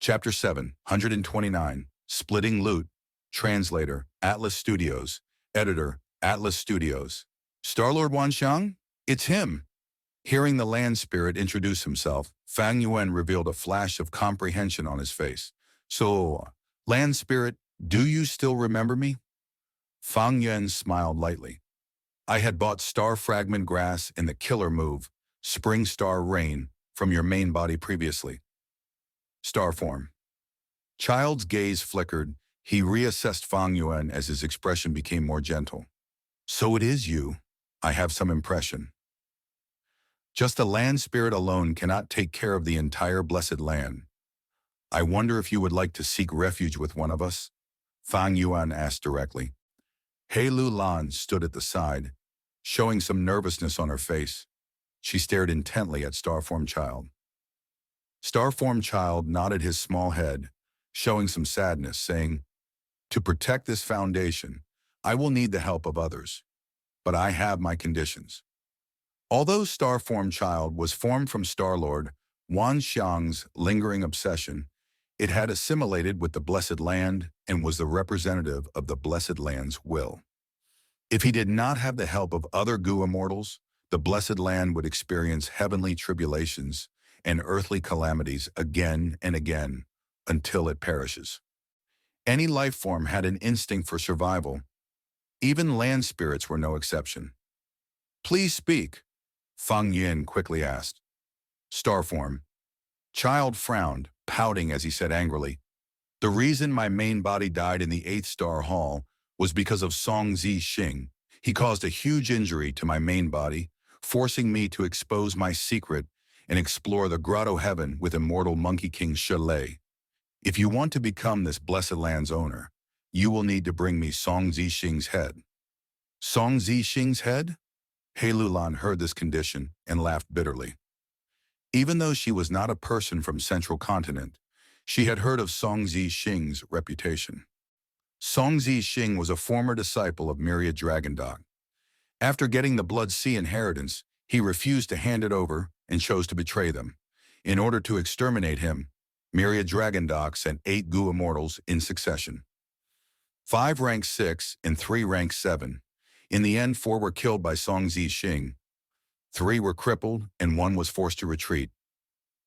Chapter 7, 129, Splitting Loot, Translator, Atlas Studios, Editor, Atlas Studios. Star-Lord Wanxiang? It's him! Hearing the land spirit introduce himself, Fang Yuan revealed a flash of comprehension on his face. So, land spirit, do you still remember me? Fang Yuan smiled lightly. I had bought Star Fragment Grass in the killer move, Spring Star Rain, from your main body previously. Star form. Child's gaze flickered. He reassessed Fang Yuan as his expression became more gentle. So it is you. I have some impression. Just a land spirit alone cannot take care of the entire blessed land. I wonder if you would like to seek refuge with one of us? Fang Yuan asked directly. He Lu Lan stood at the side, showing some nervousness on her face. She stared intently at Starform Child. Starform Child nodded his small head, showing some sadness, saying, To protect this foundation, I will need the help of others. But I have my conditions. Although Starform Child was formed from Star-Lord Wanxiang's lingering obsession, it had assimilated with the Blessed Land and was the representative of the Blessed Land's will. If he did not have the help of other Gu immortals, the Blessed Land would experience heavenly tribulations and earthly calamities again and again until it perishes. Any life form had an instinct for survival. Even land spirits were no exception. Please speak, Fang Yin quickly asked. Starform. Child frowned, pouting as he said angrily, The reason my main body died in the 8th Star Hall was because of Song Zi Xing. He caused a huge injury to my main body, forcing me to expose my secret and explore the Grotto Heaven with immortal Monkey King Shi Lei. If you want to become this blessed land's owner, you will need to bring me Song Zi Xing's head. Song Zi Xing's head? He Lulan heard this condition and laughed bitterly. Even though she was not a person from Central Continent, she had heard of Song Zi Xing's reputation. Song Zi Xing was a former disciple of Myriad Dragon Dog. After getting the Blood Sea inheritance, he refused to hand it over and chose to betray them. In order to exterminate him, Myriad Dragon Dog sent 8 Gu immortals in succession. 5 ranked 6 and 3 ranked 7. In the end, 4 were killed by Song Zi Xing. 3 were crippled and 1 was forced to retreat.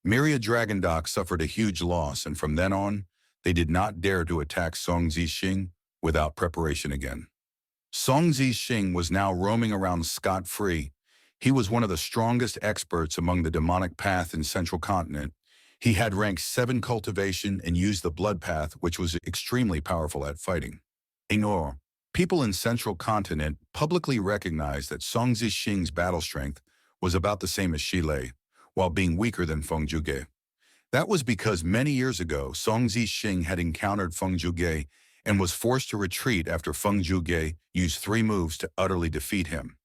Myriad Dragon Dog suffered a huge loss, and from then on, they did not dare to attack Song Zi Xing without preparation again. Song Zi Xing was now roaming around scot-free. He was one of the strongest experts among the demonic path in Central Continent. He had rank 7 cultivation and used the blood path, which was extremely powerful at fighting. Ignore. People in Central Continent publicly recognized that Song Zi Xing's battle strength was about the same as Shi Lei, while being weaker than Feng Zhuge. That was because many years ago, Song Zi Xing had encountered Feng Zhuge and was forced to retreat after Feng Zhuge used 3 moves to utterly defeat him.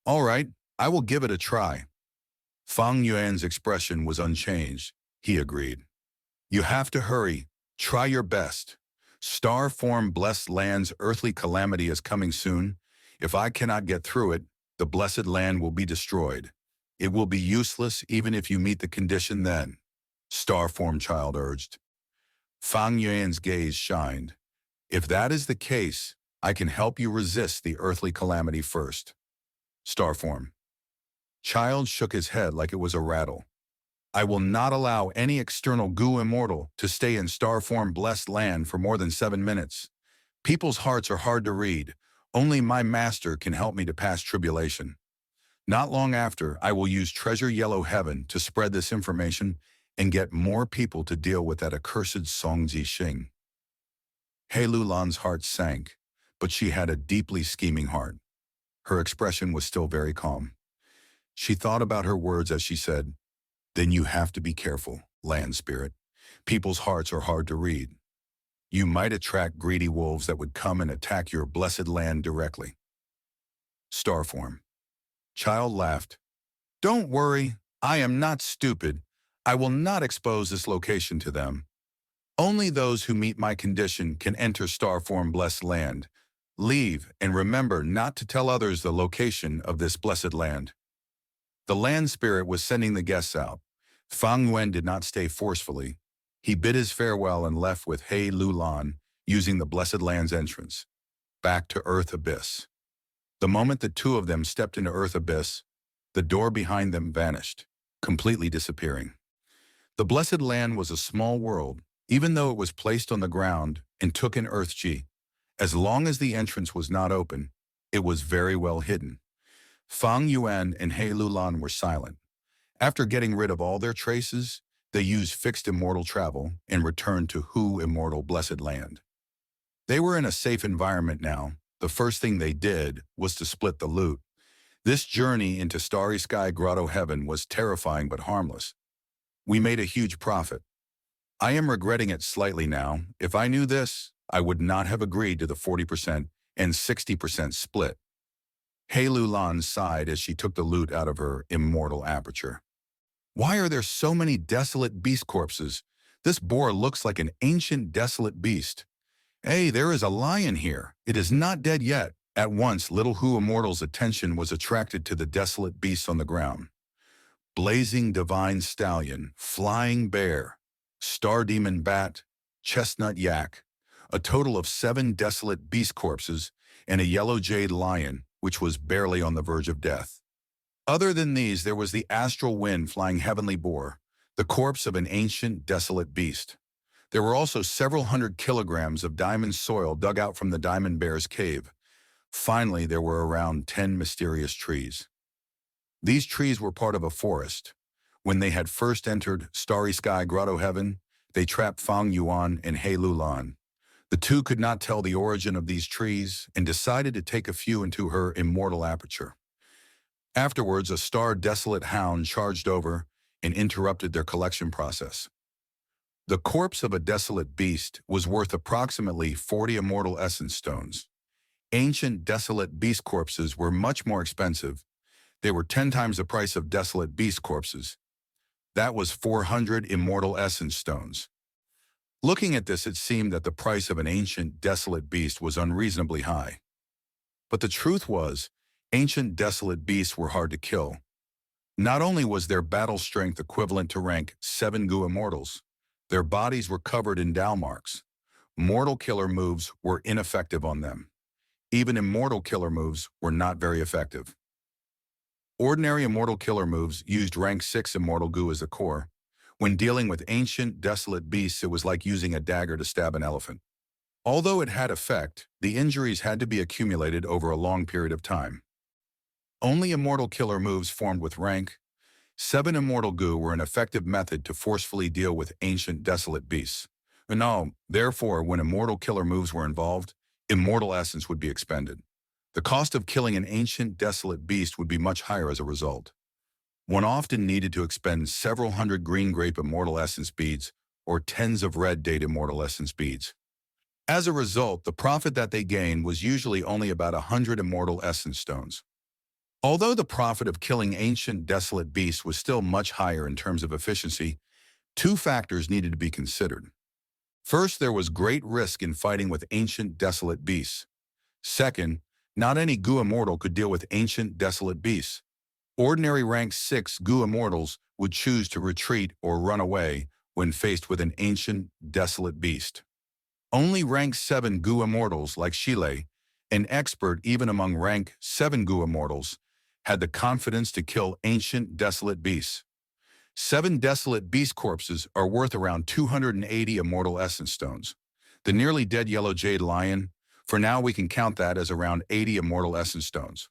All right, I will give it a try. Fang Yuan's expression was unchanged. He agreed. You have to hurry. Try your best. Star form blessed land's earthly calamity is coming soon. If I cannot get through it, the blessed land will be destroyed. It will be useless even if you meet the condition then, Star form Child urged. Fang Yuan's gaze shined. If that is the case, I can help you resist the earthly calamity first. Star form. Child shook his head like it was a rattle. I will not allow any external Gu immortal to stay in star form blessed land for more than 7 minutes. People's hearts are hard to read. Only my master can help me to pass tribulation. Not long after, I will use Treasure Yellow Heaven to spread this information and get more people to deal with that accursed Song Zi Xing. He Lulan's heart sank, but she had a deeply scheming heart. Her expression was still very calm. She thought about her words as she said, Then you have to be careful, land spirit. People's hearts are hard to read. You might attract greedy wolves that would come and attack your blessed land directly. Starform. Child laughed. Don't worry, I am not stupid. I will not expose this location to them. Only those who meet my condition can enter Starform blessed land. Leave and remember not to tell others the location of this blessed land. The land spirit was sending the guests out. Fang Yuan did not stay forcefully. He bid his farewell and left with He Lu Lan, using the Blessed Land's entrance, back to Earth Abyss. The moment the two of them stepped into Earth Abyss, the door behind them vanished, completely disappearing. The Blessed Land was a small world, even though it was placed on the ground and took in Earth G. As long as the entrance was not open, it was very well hidden. Fang Yuan and He Lulan were silent. After getting rid of all their traces, they used fixed immortal travel and returned to Hu Immortal Blessed Land. They were in a safe environment now. The first thing they did was to split the loot. This journey into Starry Sky Grotto Heaven was terrifying but harmless. We made a huge profit. I am regretting it slightly now. If I knew this, I would not have agreed to the 40% and 60% split. He Lulan sighed as she took the loot out of her immortal aperture. Why are there so many desolate beast corpses? This boar looks like an ancient desolate beast. Hey, there is a lion here. It is not dead yet. At once, little Hu Immortal's attention was attracted to the desolate beasts on the ground. Blazing divine stallion, flying bear, star demon bat, chestnut yak, a total of 7 desolate beast corpses, and a yellow jade lion, which was barely on the verge of death. Other than these, there was the astral wind flying heavenly boar, the corpse of an ancient desolate beast. There were also several hundred kilograms of diamond soil dug out from the diamond bear's cave. Finally, there were around 10 mysterious trees. These trees were part of a forest. When they had first entered Starry Sky Grotto Heaven, they trapped Fang Yuan and He Lulan. The two could not tell the origin of these trees and decided to take a few into her immortal aperture. Afterwards, a star desolate hound charged over and interrupted their collection process. The corpse of a desolate beast was worth approximately 40 immortal essence stones. Ancient desolate beast corpses were much more expensive. They were 10 times the price of desolate beast corpses. That was 400 immortal essence stones. Looking at this, it seemed that the price of an ancient desolate beast was unreasonably high. But the truth was, ancient desolate beasts were hard to kill. Not only was their battle strength equivalent to rank 7 Gu Immortals, their bodies were covered in Dao marks. Mortal killer moves were ineffective on them. Even immortal killer moves were not very effective. Ordinary immortal killer moves used rank 6 immortal Gu as a core. When dealing with ancient, desolate beasts, it was like using a dagger to stab an elephant. Although it had effect, the injuries had to be accumulated over a long period of time. Only immortal killer moves formed with rank 7 immortal Gu were an effective method to forcefully deal with ancient, desolate beasts. Therefore, when immortal killer moves were involved, immortal essence would be expended. The cost of killing an ancient, desolate beast would be much higher as a result. One often needed to expend several hundred green grape immortal essence beads or tens of red date immortal essence beads. As a result, the profit that they gained was usually only about 100 immortal essence stones. Although the profit of killing ancient, desolate beasts was still much higher in terms of efficiency, 2 factors needed to be considered. First, there was great risk in fighting with ancient, desolate beasts. Second, not any Gu Immortal could deal with ancient, desolate beasts. Ordinary rank 6 Gu Immortals would choose to retreat or run away when faced with an ancient, desolate beast. Only rank 7 Gu Immortals like Shile, an expert even among rank 7 Gu Immortals, had the confidence to kill ancient, desolate beasts. 7 desolate beast corpses are worth around 280 immortal essence stones. The nearly dead yellow jade lion, for now we can count that as around 80 immortal essence stones.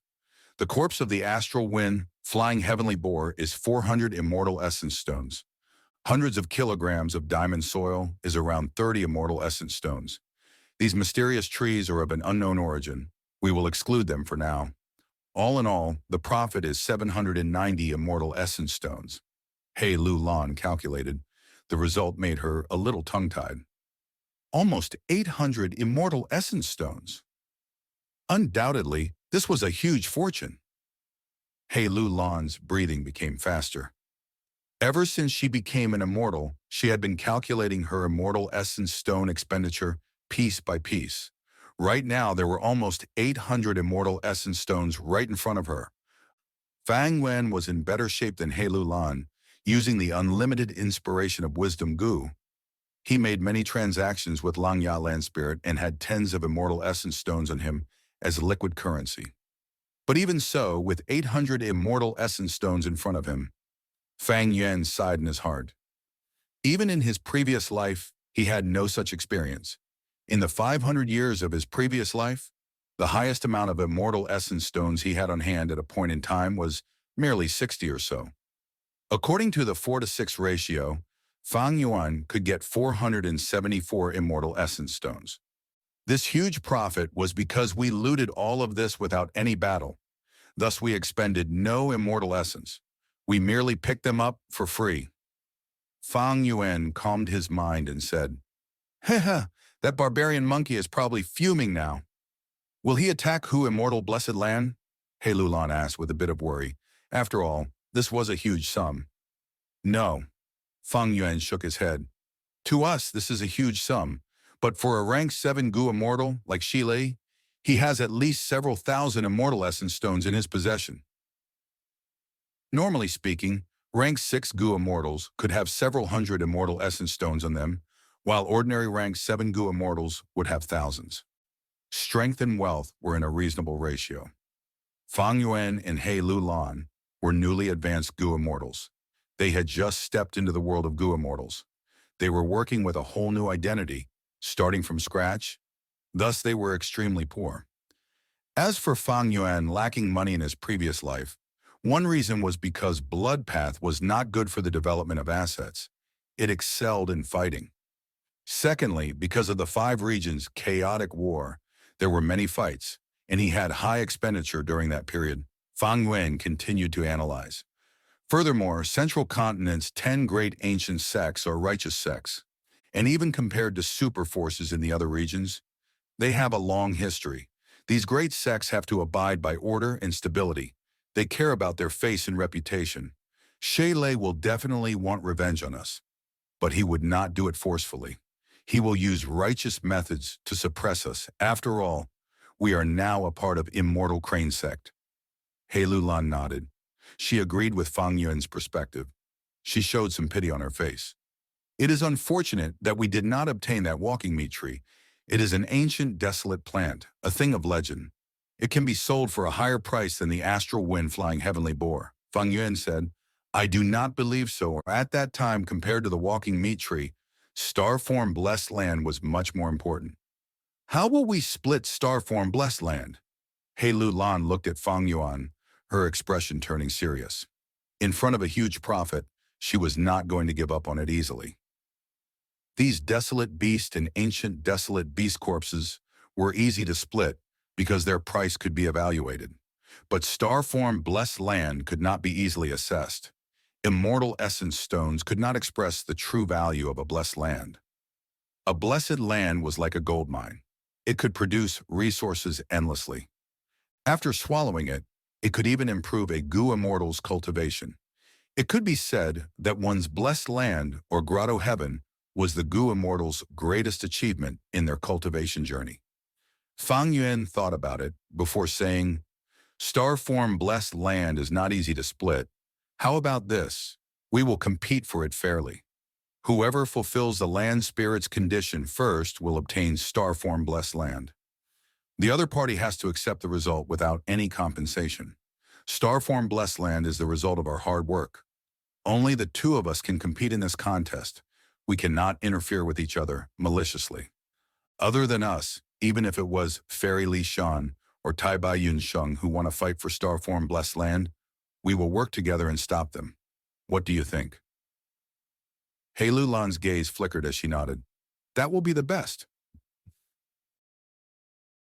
The corpse of the astral wind, flying heavenly boar is 400 immortal essence stones. Hundreds of kilograms of diamond soil is around 30 immortal essence stones. These mysterious trees are of an unknown origin. We will exclude them for now. All in all, the profit is 790 immortal essence stones. He Lulan calculated. The result made her a little tongue-tied. Almost 800 immortal essence stones. Undoubtedly, this was a huge fortune. He Lulan's breathing became faster. Ever since she became an immortal, she had been calculating her immortal essence stone expenditure piece by piece. Right now, there were almost 800 immortal essence stones right in front of her. Fang Wen was in better shape than He Lulan, using the unlimited inspiration of wisdom Gu. He made many transactions with Langya Land Spirit and had tens of immortal essence stones on him as liquid currency. But even so, with 800 immortal essence stones in front of him, Fang Yuan sighed in his heart. Even in his previous life, he had no such experience. In the 500 years of his previous life, the highest amount of immortal essence stones he had on hand at a point in time was merely 60 or so. According to the 4-to-6 ratio, Fang Yuan could get 474 immortal essence stones. This huge profit was because we looted all of this without any battle. Thus we expended no immortal essence. We merely picked them up for free. Fang Yuan calmed his mind and said, "Heh, that barbarian monkey is probably fuming now. Will he attack Hu Immortal Blessed Land?" He Lulan asked with a bit of worry. After all, this was a huge sum. "No." Fang Yuan shook his head. "To us, this is a huge sum, but for a rank 7 Gu Immortal like Shi Lei, he has at least several thousand immortal essence stones in his possession. Normally speaking, rank 6 Gu Immortals could have several hundred immortal essence stones on them, while ordinary rank 7 Gu Immortals would have thousands. Strength and wealth were in a reasonable ratio. Fang Yuan and He Lulan were newly advanced Gu Immortals. They had just stepped into the world of Gu Immortals. They were working with a whole new identity, starting from scratch. Thus, they were extremely poor. As for Fang Yuan lacking money in his previous life, one reason was because Blood Path was not good for the development of assets. It excelled in fighting. Secondly, because of the 5 regions' chaotic war, there were many fights, and he had high expenditure during that period. Fang Yuan continued to analyze. Furthermore, Central Continent's 10 great ancient sects are righteous sects, and even compared to super forces in the other regions, they have a long history. These great sects have to abide by order and stability. They care about their face and reputation. Shi Lei will definitely want revenge on us, but he would not do it forcefully. He will use righteous methods to suppress us. After all, we are now a part of Immortal Crane Sect. He Lulan nodded. She agreed with Fang Yuan's perspective. She showed some pity on her face. "It is unfortunate that we did not obtain that walking meat tree. It is an ancient, desolate plant, a thing of legend. It can be sold for a higher price than the astral wind-flying heavenly boar." Fang Yuan said, "I do not believe so. At that time, compared to the walking meat tree, Starform Blessed Land was much more important." "How will we split Starform Blessed Land?" He Lulan looked at Fang Yuan, her expression turning serious. In front of a huge profit, she was not going to give up on it easily. These desolate beast and ancient desolate beast corpses were easy to split because their price could be evaluated. But Starform Blessed Land could not be easily assessed. Immortal essence stones could not express the true value of a blessed land. A blessed land was like a gold mine. It could produce resources endlessly. After swallowing it, it could even improve a Gu Immortal's cultivation. It could be said that one's blessed land or grotto heaven was the Gu Immortals' greatest achievement in their cultivation journey. Fang Yuan thought about it before saying, "Starform Blessed Land is not easy to split. How about this? We will compete for it fairly. Whoever fulfills the land spirit's condition first will obtain Starform Blessed Land. The other party has to accept the result without any compensation. Starform Blessed Land is the result of our hard work. Only the 2 of us can compete in this contest. We cannot interfere with each other maliciously. Other than us, even if it was Fairy Li Shan or Tai Bai Yun Sheng who want to fight for Starform Blessed Land, we will work together and stop them. What do you think?" He Lulan's gaze flickered as she nodded. "That will be the best.